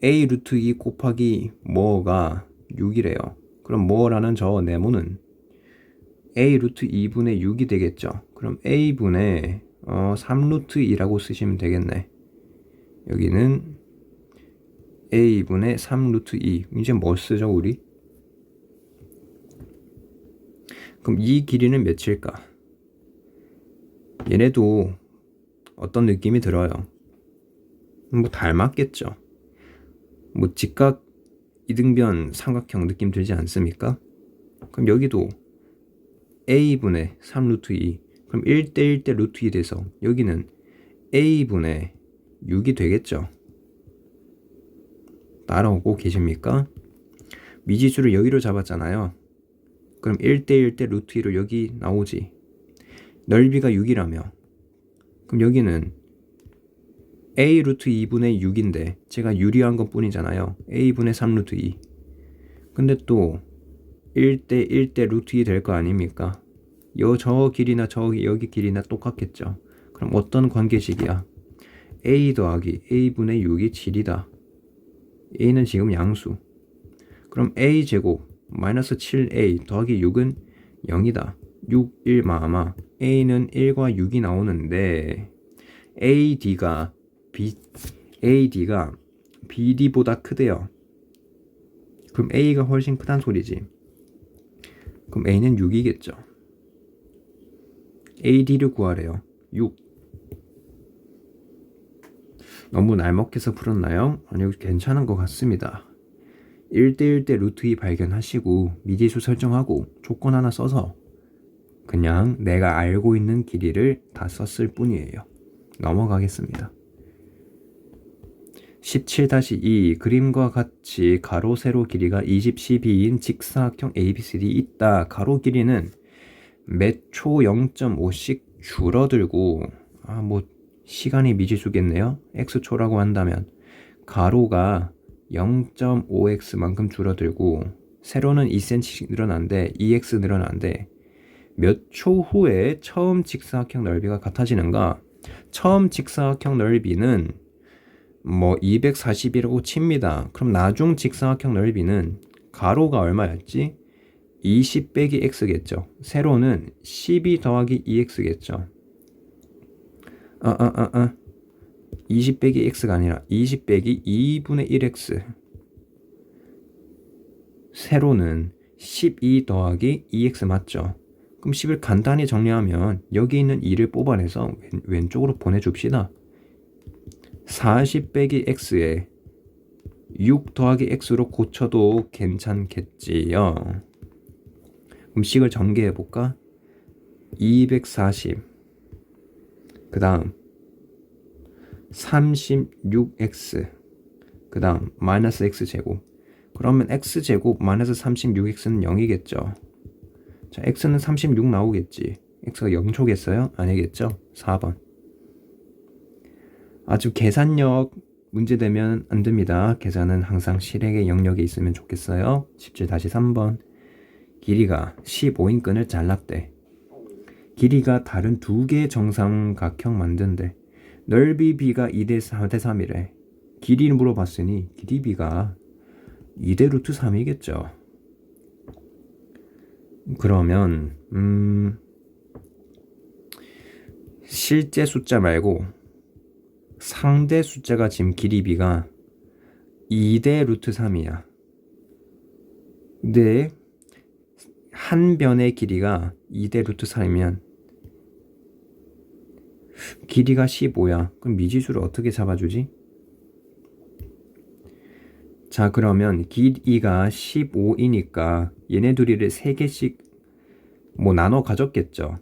A 루트 2 곱하기 뭐가 6이래요. 그럼 뭐라는 저 네모는 A 루트 2분의 6이 되겠죠. 그럼 A분의 3 루트 2라고 쓰시면 되겠네. 여기는 A분의 3 루트 2. 이제 뭐 쓰죠 우리? 그럼 이 길이는 몇일까? 얘네도 어떤 느낌이 들어요? 뭐 닮았겠죠. 뭐 직각 이등변 삼각형 느낌 들지 않습니까? 그럼 여기도 A분의 3 루트 2. 그럼 1대1대 루트 2 돼서 여기는 A분의 6이 되겠죠. 따라오고 계십니까? 미지수를 여기로 잡았잖아요. 그럼 1대1대 루트 2로 여기 나오지. 넓이가 6이라며. 그럼 여기는 A 루트 2분의 6인데 제가 유리한 것 뿐이잖아요. A분의 3 루트 2. 근데 또 1대1대 루트 2 될 거 아닙니까? 저 길이나 여기 길이나 똑같겠죠. 그럼 어떤 관계식이야? A 더하기 A분의 6이 7이다. A는 지금 양수. 그럼 A제곱 마이너스 7A 더하기 6은 0이다. 6, 1 마마. A는 1과 6이 나오는데 AD가 BD보다 크대요. 그럼 A가 훨씬 크단 소리지. 그럼 A는 6이겠죠. AD를 구하래요. 6. 너무 날먹해서 풀었나요? 아니요, 괜찮은 것 같습니다. 1대1대 루트 2 발견하시고 미지수 설정하고 조건 하나 써서 그냥 내가 알고 있는 길이를 다 썼을 뿐이에요. 넘어가겠습니다. 17-2 그림과 같이 가로 세로 길이가 20, 12인 직사각형 ABCD 있다. 가로 길이는 몇 초 0.5씩 줄어들고 뭐 시간이 미지수겠네요. x초라고 한다면 가로가 0.5x만큼 줄어들고 세로는 2cm씩 늘어난데 2x 늘어난데 몇 초 후에 처음 직사각형 넓이가 같아지는가? 처음 직사각형 넓이는 뭐 240이라고 칩니다. 그럼 나중 직사각형 넓이는 가로가 얼마였지? 20 빼기 x겠죠. 세로는 12 더하기 2x겠죠. 20 빼기 x가 아니라 20 빼기 2분의 1x. 세로는 12 더하기 2x 맞죠? 그럼 10을 간단히 정리하면 여기 있는 2를 뽑아내서 왼쪽으로 보내줍시다. 40 빼기 x에 6 더하기 x로 고쳐도 괜찮겠지요. 그럼 식을 전개해볼까? 240 그 다음 36x 그 다음 마이너스 x제곱. 그러면 x제곱 마이너스 36x는 0이겠죠. 자, x는 36 나오겠지. x가 0초겠어요? 아니겠죠? 4번. 아주 계산력 문제 되면 안 됩니다. 계산은 항상 실행의 영역에 있으면 좋겠어요. 17-3번. 길이가 15인 끈을 잘랐대. 길이가 다른 두 개의 정삼각형 만든대. 넓이 b가 2대 4대 3이래. 길이를 물어봤으니 길이 b가 2대 루트 3이겠죠. 그러면 실제 숫자 말고 상대 숫자가 지금 길이 b가 2대 루트 3이야. 근데 한 변의 길이가 2대 루트 4이면 길이가 15야. 그럼 미지수를 어떻게 잡아주지? 자, 그러면 길이가 15이니까 얘네 둘이를 3개씩 뭐 나눠 가졌겠죠.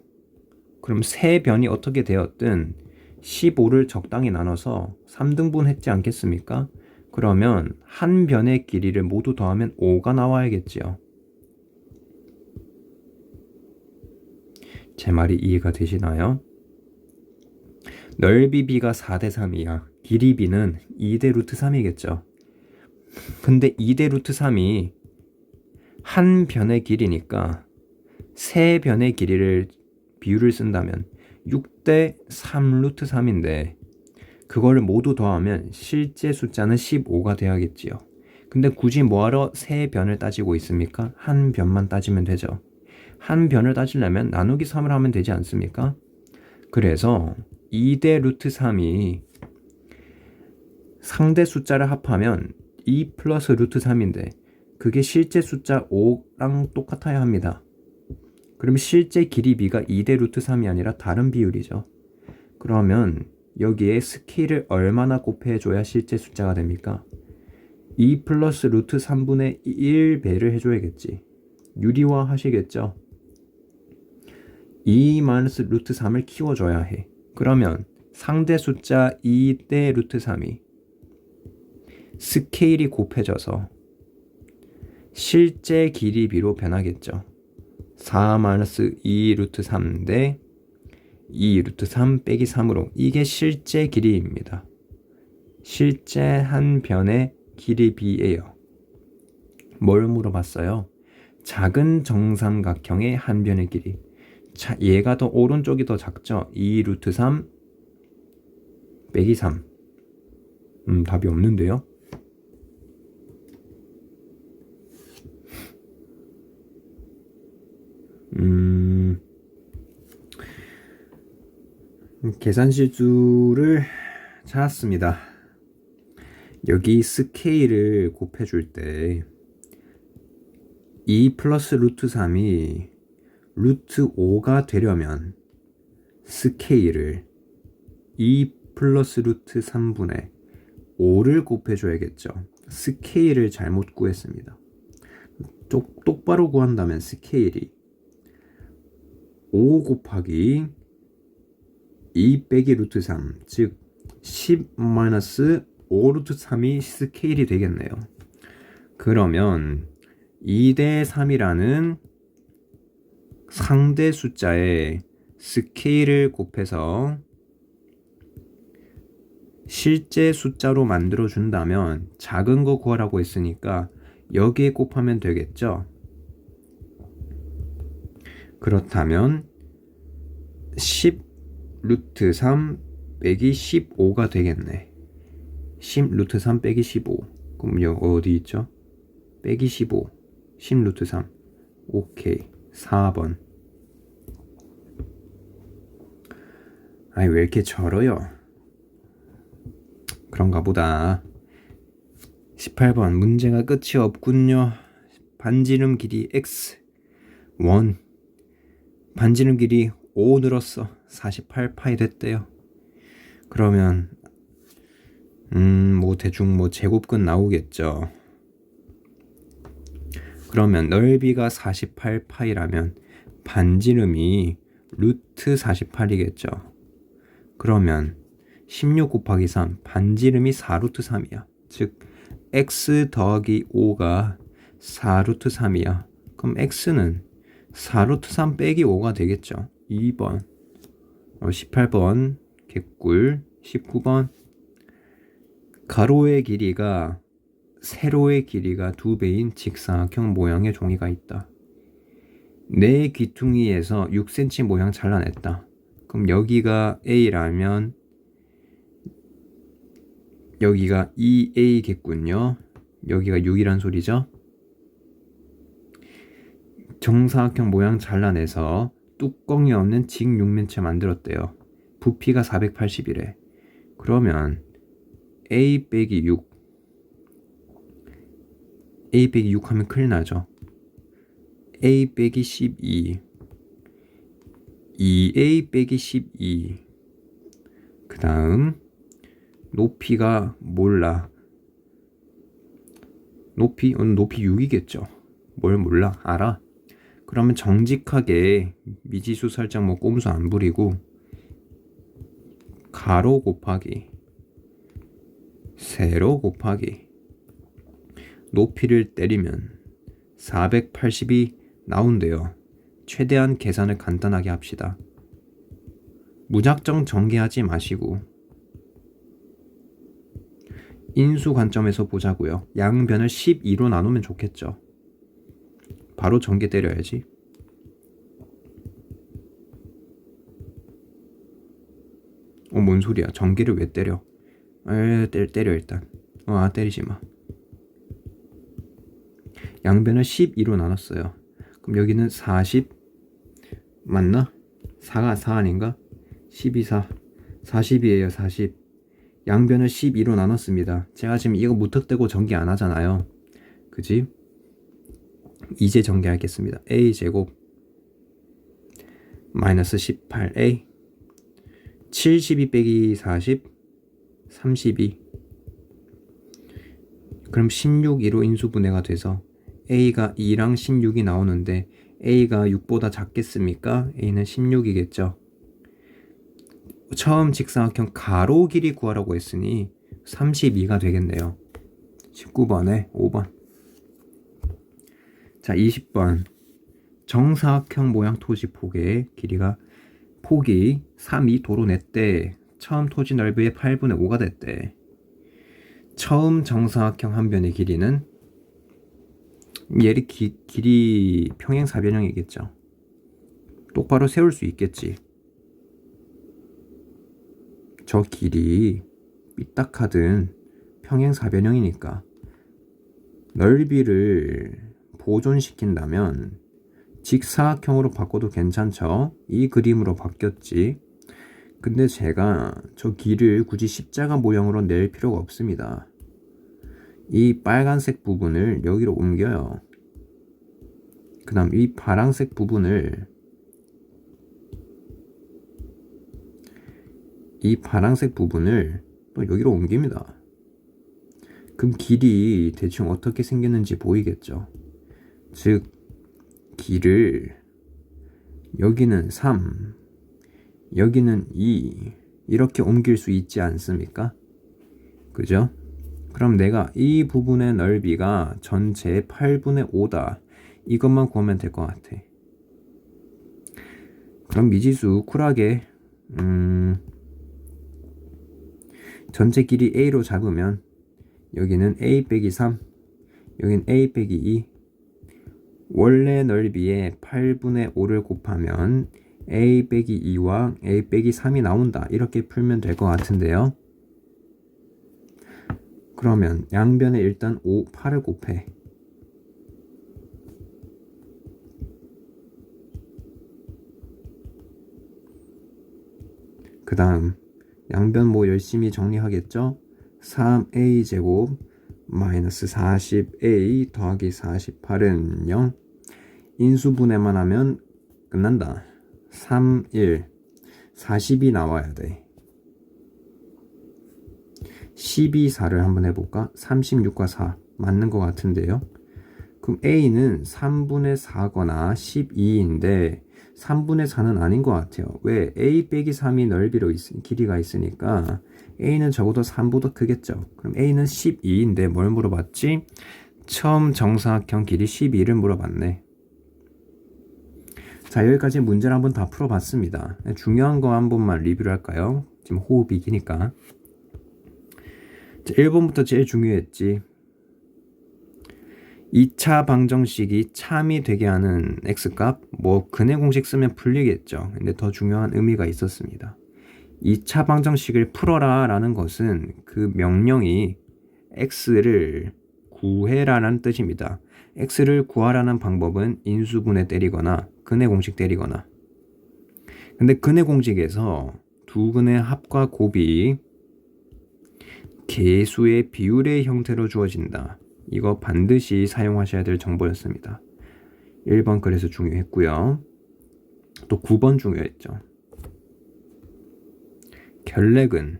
그럼 세 변이 어떻게 되었든 15를 적당히 나눠서 3등분 했지 않겠습니까? 그러면 한 변의 길이를 모두 더하면 5가 나와야겠지요. 제 말이 이해가 되시나요? 넓이 b가 4대 3이야. 길이 b는 2대 루트 3이겠죠. 근데 2대 루트 3이 한 변의 길이니까 세 변의 길이를 비율을 쓴다면 6대 3 루트 3인데 그거를 모두 더하면 실제 숫자는 15가 돼야겠지요. 근데 굳이 뭐하러 세 변을 따지고 있습니까? 한 변만 따지면 되죠. 한 변을 따지려면 나누기 3을 하면 되지 않습니까? 그래서 2대 루트 3이 상대 숫자를 합하면 2 플러스 루트 3인데 그게 실제 숫자 5랑 똑같아야 합니다. 그럼 실제 길이 b가 2대 루트 3이 아니라 다른 비율이죠. 그러면 여기에 스케일을 얼마나 곱해줘야 실제 숫자가 됩니까? 2 플러스 루트 3분의 1배를 해줘야겠지. 유리화 하시겠죠? 2 마이너스 루트 3을 키워줘야 해. 그러면 상대 숫자 2대 루트 3이 스케일이 곱해져서 실제 길이 b로 변하겠죠. 4 마이너스 2 루트 3 대 2 루트 3 빼기 3으로 이게 실제 길이입니다. 실제 한 변의 길이 b예요. 뭘 물어봤어요? 작은 정삼각형의 한 변의 길이. 자, 얘가 더 오른쪽이 더 작죠? 2 루트 3 빼기 3. 답이 없는데요? 계산실수를 찾았습니다. 여기 스케일을 곱해줄 때 2 플러스 루트 3이 루트 5가 되려면 스케일을 2 플러스 루트 3분의 5를 곱해줘야겠죠. 스케일을 잘못 구했습니다. 똑바로 구한다면 스케일이 5 곱하기 2 빼기 루트 3, 즉 10 마이너스 5 루트 3이 스케일이 되겠네요. 그러면 2대 3이라는 상대 숫자에 스케일을 곱해서 실제 숫자로 만들어 준다면 작은 거 구하라고 했으니까 여기에 곱하면 되겠죠. 그렇다면 10 루트 3 빼기 15가 되겠네. 10 루트 3 빼기 15. 그럼 여기 어디 있죠? 빼기 15. 10 루트 3. 오케이. 4번. 아니 왜 이렇게 절어요? 그런가 보다. 18번 문제가 끝이 없군요. 반지름 길이 x 1. 반지름 길이 5 늘었어. 48파이 됐대요. 그러면 뭐 대충 뭐 제곱근 나오겠죠. 그러면 넓이가 48파이라면 반지름이 루트 48이겠죠. 그러면 16 곱하기 3 반지름이 4루트 3이야. 즉 x 더하기 5가 4루트 3이야. 그럼 x는 4루트 3 빼기 5가 되겠죠. 2번 18번 개꿀. 19번 가로의 길이가 세로의 길이가 2배인 직사각형 모양의 종이가 있다. 내 귀퉁이에서 6cm 모양 잘라냈다. 그럼 여기가 A라면 여기가 2A겠군요. 여기가 6이란 소리죠. 정사각형 모양 잘라내서 뚜껑이 없는 직육면체 만들었대요. 부피가 480이래. 그러면 A 빼기 6 A 빼기 6 하면 큰일 나죠. a 빼기 12 2a 빼기 12 그 다음 높이가 몰라. 높이 6이겠죠. 뭘 몰라? 알아. 그러면 정직하게 미지수 살짝 뭐 꼼수 안 부리고 가로 곱하기 세로 곱하기 높이를 때리면 480이 나온대요. 최대한 계산을 간단하게 합시다. 무작정 전개하지 마시고 인수 관점에서 보자고요. 양변을 12로 나누면 좋겠죠. 바로 전개 때려야지. 뭔 소리야. 전개를 왜 때려. 때려 일단. 때리지 마. 양변을 12로 나눴어요. 그럼 여기는 40 맞나? 4가 4 아닌가? 12, 4 40이에요. 40 양변을 12로 나눴습니다. 제가 지금 이거 무턱대고 전개 안 하잖아요. 그지? 이제 전개하겠습니다. a제곱 마이너스 18a 72 빼기 40 32 그럼 16이로 인수분해가 돼서 a가 2랑 16이 나오는데 a가 6보다 작겠습니까? a는 16이겠죠. 처음 직사각형 가로 길이 구하라고 했으니 32가 되겠네요. 19번에 5번. 자, 20번. 정사각형 모양 토지 폭의 길이가 폭이 3이 도로 냈대. 처음 토지 넓이의 8분의 5가 됐대. 처음 정사각형 한 변의 길이는 얘를 길이 평행사변형이겠죠. 똑바로 세울 수 있겠지. 저 길이 삐딱하든 평행사변형이니까 넓이를 보존시킨다면 직사각형으로 바꿔도 괜찮죠. 이 그림으로 바뀌었지. 근데 제가 저 길을 굳이 십자가 모형으로 낼 필요가 없습니다. 이 빨간색 부분을 여기로 옮겨요. 그 다음 이 파란색 부분을 또 여기로 옮깁니다. 그럼 길이 대충 어떻게 생겼는지 보이겠죠. 즉 길을 여기는 3 여기는 2 이렇게 옮길 수 있지 않습니까? 그죠? 그럼 내가 이 부분의 넓이가 전체의 8분의 5다. 이것만 구하면 될 것 같아. 그럼 미지수 쿨하게 전체 길이 a로 잡으면 여기는 a 빼기 3 여기는 a 빼기 2 원래 넓이의 8분의 5를 곱하면 a 빼기 2와 a 빼기 3이 나온다. 이렇게 풀면 될 것 같은데요. 그러면 양변에 일단 5, 8을 곱해. 그 다음 양변 뭐 열심히 정리하겠죠? 3a 제곱 마이너스 40a 더하기 48은 0. 인수분해만 하면 끝난다. 3, 1 40이 나와야 돼. 12, 4를 한번 해볼까? 36과 4 맞는 것 같은데요. 그럼 a는 3분의 4거나 12인데 3분의 4는 아닌 것 같아요. 왜? a 빼기 3이 넓이로 길이가 있으니까 a는 적어도 3보다 크겠죠. 그럼 a는 12인데 뭘 물어봤지? 처음 정사각형 길이 12를 물어봤네. 자, 여기까지 문제를 한번 다 풀어봤습니다. 중요한 거 한 번만 리뷰를 할까요? 지금 호흡이 기니까. 자, 1번부터 제일 중요했지. 2차 방정식이 참이 되게 하는 x값, 근해 공식 쓰면 풀리겠죠. 근데 더 중요한 의미가 있었습니다. 2차 방정식을 풀어라 라는 것은 그 명령이 x를 구해라라는 뜻입니다. x를 구하라는 방법은 인수분해 때리거나 근해 공식 때리거나. 근데 근해 공식에서 두 근의 합과 곱이 계수의 비율의 형태로 주어진다. 이거 반드시 사용하셔야 될 정보였습니다. 1번 그래서 중요했고요. 또 9번 중요했죠. 결례근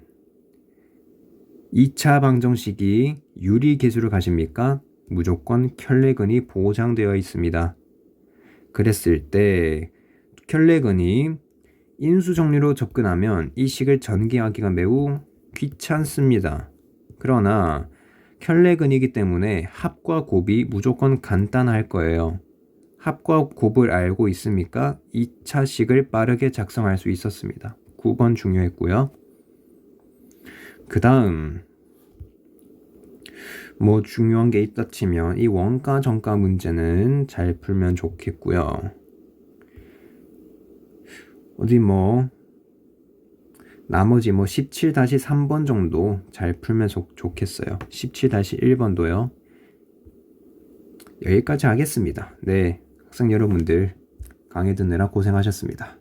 2차 방정식이 유리계수를 가집니까? 무조건 결례근이 보장되어 있습니다. 그랬을 때 결례근이 인수정리로 접근하면 이 식을 전개하기가 매우 귀찮습니다. 그러나 결례근이기 때문에 합과 곱이 무조건 간단할 거예요. 합과 곱을 알고 있으니까 2차 식을 빠르게 작성할 수 있었습니다. 9번 중요했고요. 그 다음 뭐 중요한 게 있다 치면 이 원가 정가 문제는 잘 풀면 좋겠고요. 어디 뭐 나머지 뭐 17-3번 정도 잘 풀면 좋겠어요. 17-1번도요. 여기까지 하겠습니다. 네, 학생 여러분들 강의 듣느라 고생하셨습니다.